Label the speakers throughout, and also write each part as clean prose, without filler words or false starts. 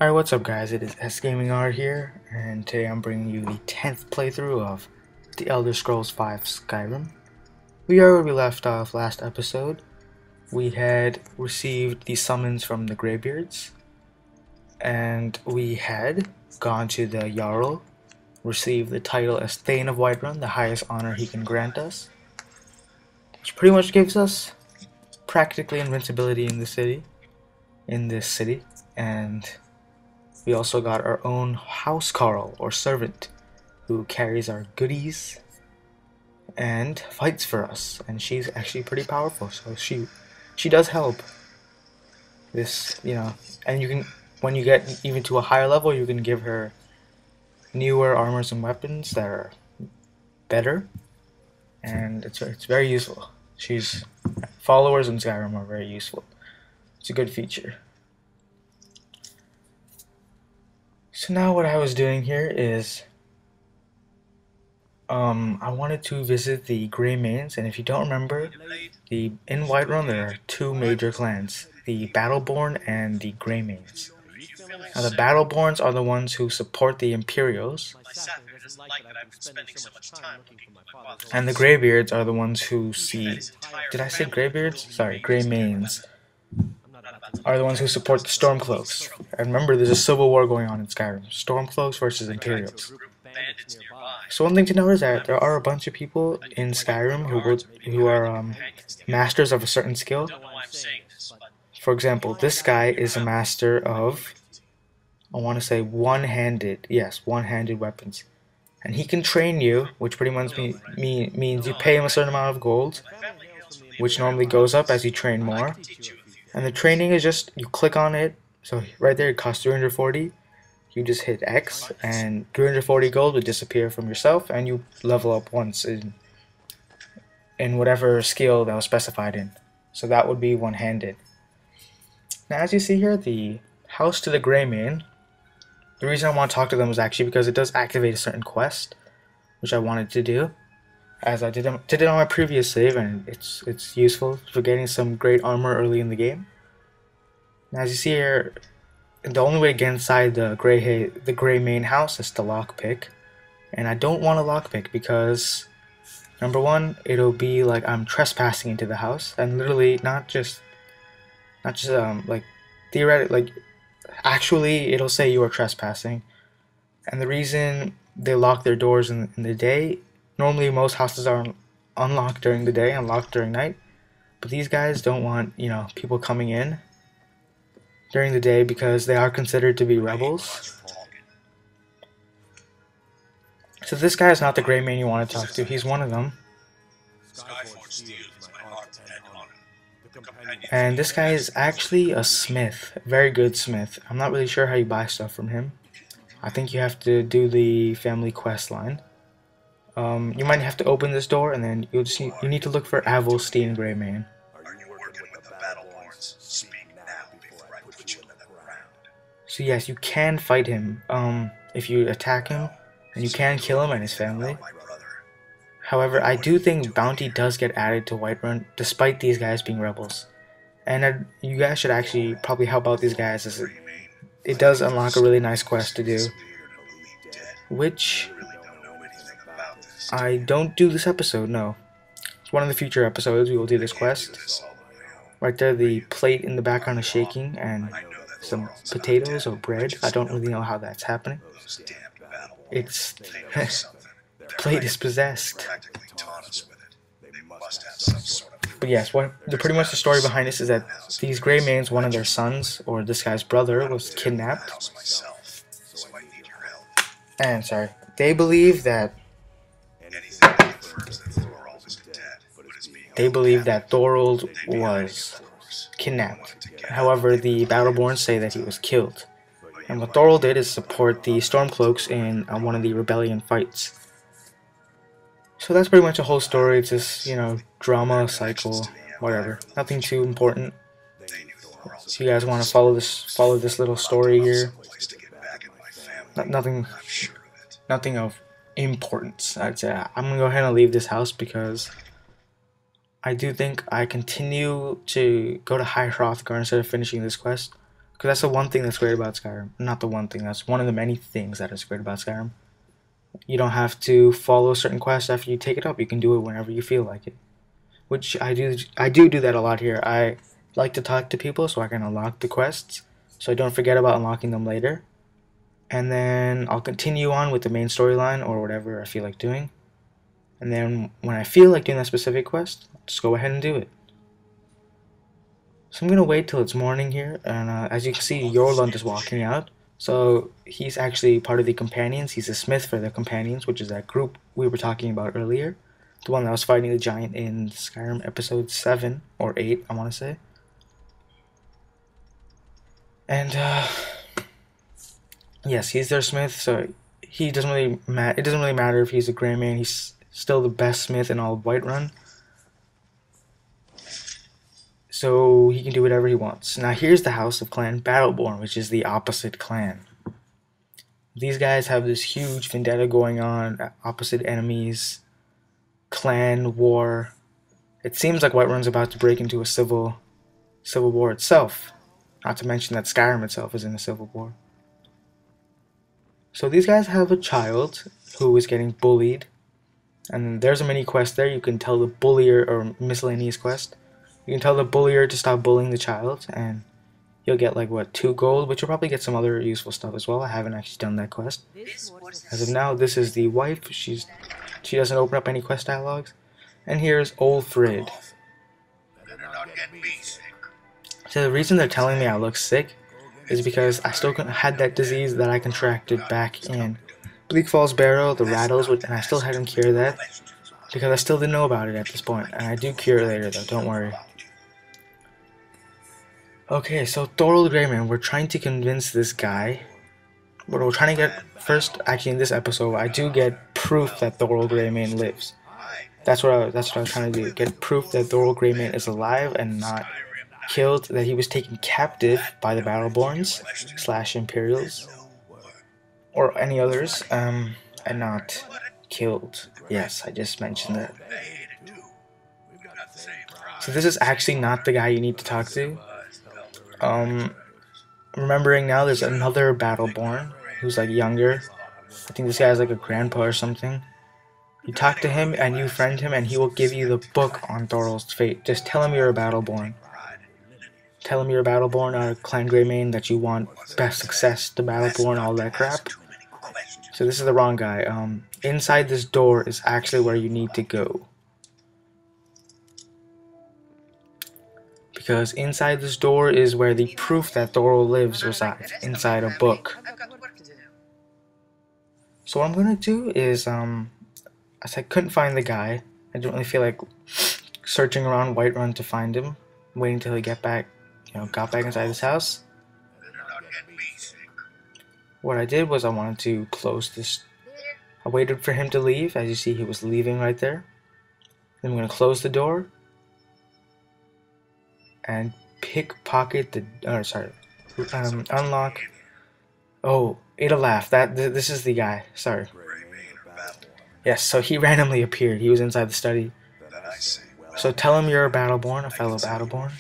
Speaker 1: Alright, what's up guys, it is SgamingR here, and today I'm bringing you the 10th playthrough of The Elder Scrolls V Skyrim. We are where we left off last episode. We had received the summons from the Greybeards, and we had gone to the Jarl, received the title as Thane of Whiterun, the highest honor he can grant us, which pretty much gives us practically invincibility in this city, and we also got our own housecarl, or servant, who carries our goodies and fights for us. And she's actually pretty powerful, so she does help. This, and you can, when you get even to a higher level, you can give her newer armors and weapons that are better, and it's very useful. Followers in Skyrim are very useful. It's a good feature. So now what I was doing here is I wanted to visit the Grey-manes, and if you don't remember, in Whiterun there are two major clans, the Battleborn and the Grey-manes. Now the Battleborns are the ones who support the Imperials, and the Greybeards are the ones who see... Did I say Greybeards? Sorry, Grey-manes are the ones who support the Stormcloaks. And remember, there's a civil war going on in Skyrim. Stormcloaks versus Imperials. So one thing to note is that there are a bunch of people in Skyrim who are masters of a certain skill. For example, this guy is a master of, I want to say one-handed weapons. And he can train you, which pretty much means you pay him a certain amount of gold, which normally goes up as you train more. And the training is just, you click on it, so right there it costs 340, you just hit X, and 340 gold would disappear from yourself, and you level up once in whatever skill that was specified in. So that would be one-handed. Now as you see here, the house to the Grey-mane, the reason I want to talk to them is actually because it does activate a certain quest, which I wanted to do, as I did it on my previous save, and it's useful for getting some great armor early in the game. Now, as you see here, the only way to get inside the Grey-mane house is to lockpick, and I don't want to lockpick because, number one, it'll be like I'm trespassing into the house, and literally not just like theoretically, like actually it'll say you are trespassing. And the reason they lock their doors in the day, normally most houses are unlocked during the day and locked during night, but these guys don't want, people coming in during the day because they are considered to be rebels. So this guy is not the Grey-mane you want to talk to, he's one of them. And this guy is actually a smith, a very good smith. I'm not really sure how you buy stuff from him. I think you have to do the family quest line. You might have to open this door, and then you need to look for Avulstein Grey-mane. So yes, you can fight him if you attack him, and you can kill him and his family. However, I do think bounty does get added to Whiterun, despite these guys being rebels. And you guys should actually probably help out these guys, as it does unlock a really nice quest to do, which I don't do this episode, no. It's one of the future episodes we will do this quest. Right there, the plate in the background is shaking, and some potatoes or bread. I don't really know how that's happening. It's... the plate is possessed. But yes, pretty much the story behind this is that these Grey-manes, one of their sons, or this guy's brother, was kidnapped. And, sorry, they believe that Thorald was kidnapped. However, the Battleborn say that he was killed. And what Thorald did is support the Stormcloaks in one of the rebellion fights. So that's pretty much the whole story. It's just, drama, cycle, whatever. Nothing too important. So you guys want to follow this little story here. Nothing of importance, I'd say. I'm gonna go ahead and leave this house because I do think I continue to go to High Hrothgar instead of finishing this quest, Because that's the one thing that's great about Skyrim. Not the one thing, that's one of the many things that is great about Skyrim. You don't have to follow certain quests after you take it up. You can do it whenever you feel like it. Which I do that a lot here. I like to talk to people so I can unlock the quests, so I don't forget about unlocking them later. And then I'll continue on with the main storyline or whatever I feel like doing. And then when I feel like doing that specific quest, I'll just go ahead and do it. So I'm going to wait till it's morning here, and as you can see, Thorald is walking out. So he's actually part of the companions. He's a smith for the companions, which is that group we were talking about earlier. The one that was fighting the giant in Skyrim episode 7 or 8, I want to say. And yes, he's their smith, so it doesn't really matter if he's a Grey-mane. He's still the best smith in all of Whiterun. So he can do whatever he wants. Now here's the House of Clan Battleborn, which is the opposite clan. These guys have this huge vendetta going on, opposite enemies, clan war. It seems like Whiterun's about to break into a civil war itself. Not to mention that Skyrim itself is in a civil war. So these guys have a child who is getting bullied. And there's a mini quest there. You can tell the bullier, or miscellaneous quest. You can tell the bullier to stop bullying the child, and you'll get like, what, 2 gold, but you'll probably get some other useful stuff as well. I haven't actually done that quest. As of now, this is the wife. She doesn't open up any quest dialogues. And here's Old Frid. So the reason they're telling me I look sick is because I still had that disease that I contracted back in Bleak Falls Barrow, the rattles, and I still hadn't cured that because I still didn't know about it at this point. And I do cure it later though, don't worry. Okay, so Thorald Grey-mane, we're trying to convince this guy. We're trying to get, first, actually in this episode, I do get proof that Thorald Grey-mane lives. That's what I was trying to do. Get proof that Thorald Grey-mane is alive and not killed, that he was taken captive by the Battleborns / Imperials or any others, and not killed. Yes, I just mentioned that. So this is actually not the guy you need to talk to. Remembering now, there's another Battleborn who's like younger. I think this guy has like a grandpa or something. You talk to him and you friend him and he will give you the book on Thorald's fate. Just tell him you're a Battleborn. Tell him you're a Battleborn or a Clan Grey-mane, that you want best success to Battleborn, all that crap. So this is the wrong guy. Inside this door is actually where you need to go. Because inside this door is where the proof that Thorald lives resides, inside a book. So what I'm gonna do is, as I couldn't find the guy, I didn't really feel like searching around Whiterun to find him, waiting until he got back inside his house. What I did was I wanted to close this. I waited for him to leave. As you see, he was leaving right there. Then I'm gonna close the door and pickpocket the, unlock. Oh, it'll laugh. This is the guy. Sorry. Yes, so he randomly appeared. He was inside the study. So tell him you're a Battleborn, a fellow Battleborn.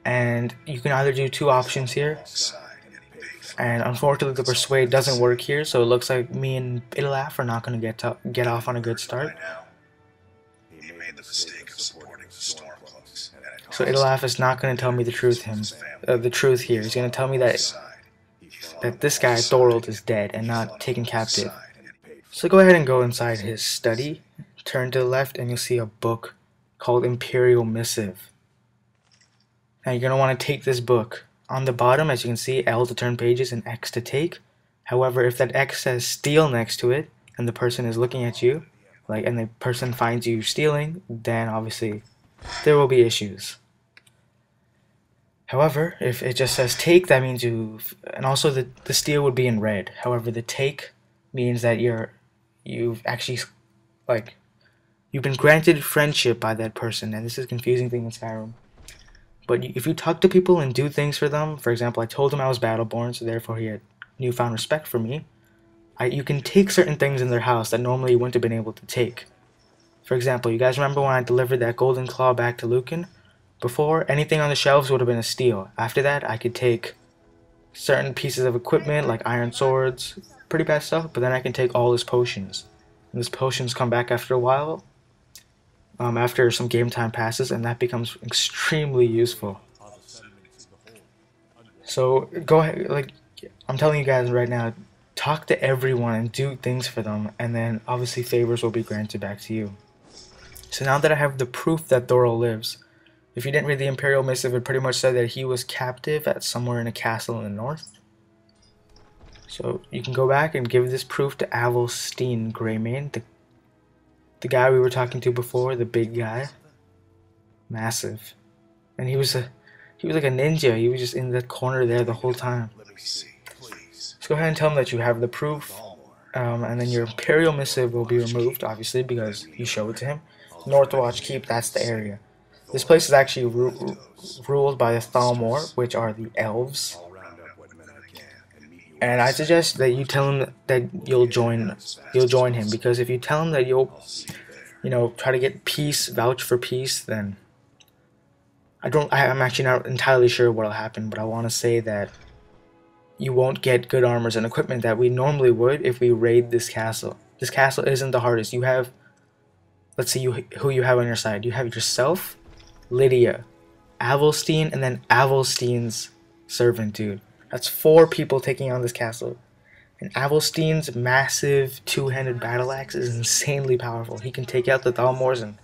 Speaker 1: And you can either do 2 options here. And unfortunately the persuade doesn't work here, so it looks like me and Idolaf are not going to get off on a good start. So Idolaf is not going to tell me the truth here. He's going to tell me that this guy Thorald is dead and not taken captive. So go ahead and go inside his study, turn to the left, and you'll see a book called Imperial Missive. Now you're going to want to take this book. On the bottom, as you can see, L to turn pages and X to take. However, if that X says steal next to it, and the person is looking at you, and the person finds you stealing, then obviously there will be issues. However, if it just says take, that means and also the steal would be in red. However, the take means that you've actually, you've been granted friendship by that person, and this is a confusing thing in Skyrim. But if you talk to people and do things for them, for example, I told him I was Battleborn, so therefore he had newfound respect for me. You can take certain things in their house that normally you wouldn't have been able to take. For example, you guys remember when I delivered that golden claw back to Lucan? Before, anything on the shelves would have been a steal. After that, I could take certain pieces of equipment like iron swords, pretty bad stuff, but then I can take all his potions. And his potions come back after a while, after some game time passes, and that becomes extremely useful. So go ahead, like I'm telling you guys right now, talk to everyone and do things for them, and then obviously favors will be granted back to you. So now that I have the proof that Thorald lives, if you didn't read the Imperial Missive, it pretty much said that he was captive at somewhere in a castle in the north. So you can go back and give this proof to Avulstein Grey-mane, the guy we were talking to before, the big guy, massive, and he was like a ninja. He was just in that corner there the whole time. So go ahead and tell him that you have the proof, and then your Imperial Missive will be removed, obviously, because you show it to him. Northwatch Keep, that's the area. This place is actually ruled by the Thalmor, which are the elves. And I suggest that you tell him that you'll join him, because if you tell him that you'll, try to get peace, vouch for peace, then I'm actually not entirely sure what'll happen, but I want to say that you won't get good armors and equipment that we normally would if we raid this castle. This castle isn't the hardest. You have, let's see who you have on your side. You have yourself, Lydia, Avulstein, and then Avulstein's servant, dude. That's 4 people taking on this castle. And Avulstein's massive two-handed battle axe is insanely powerful. He can take out the Thalmors in,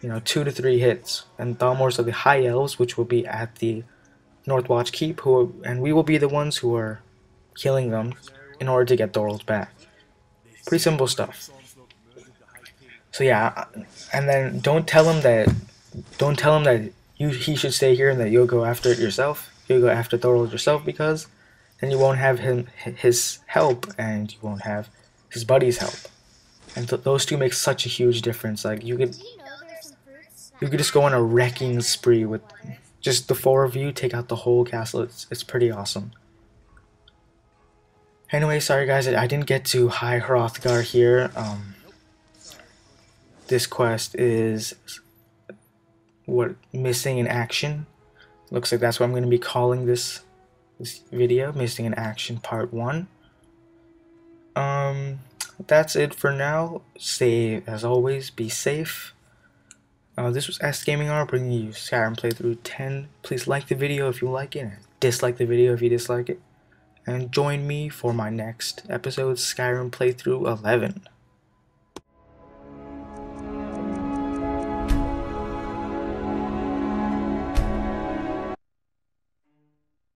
Speaker 1: 2 to 3 hits. And Thalmors are the high elves, which will be at the Northwatch Keep, and we will be the ones who are killing them in order to get Thorald back. Pretty simple stuff. So yeah, and then don't tell him that he should stay here and that you'll go after it yourself. You'll go after Thorald yourself, because then you won't have his help, and you won't have his buddy's help. And those two make such a huge difference. Like you could just go on a wrecking spree with just the 4 of you, take out the whole castle. It's pretty awesome. Anyway, sorry guys, I didn't get to High Hrothgar here. This quest is missing in action. Looks like that's what I'm going to be calling this video, Missing in Action Part 1. That's it for now. As always, be safe. This was SgamingR bringing you Skyrim playthrough 10. Please like the video if you like it, and dislike the video if you dislike it. And join me for my next episode, Skyrim playthrough 11.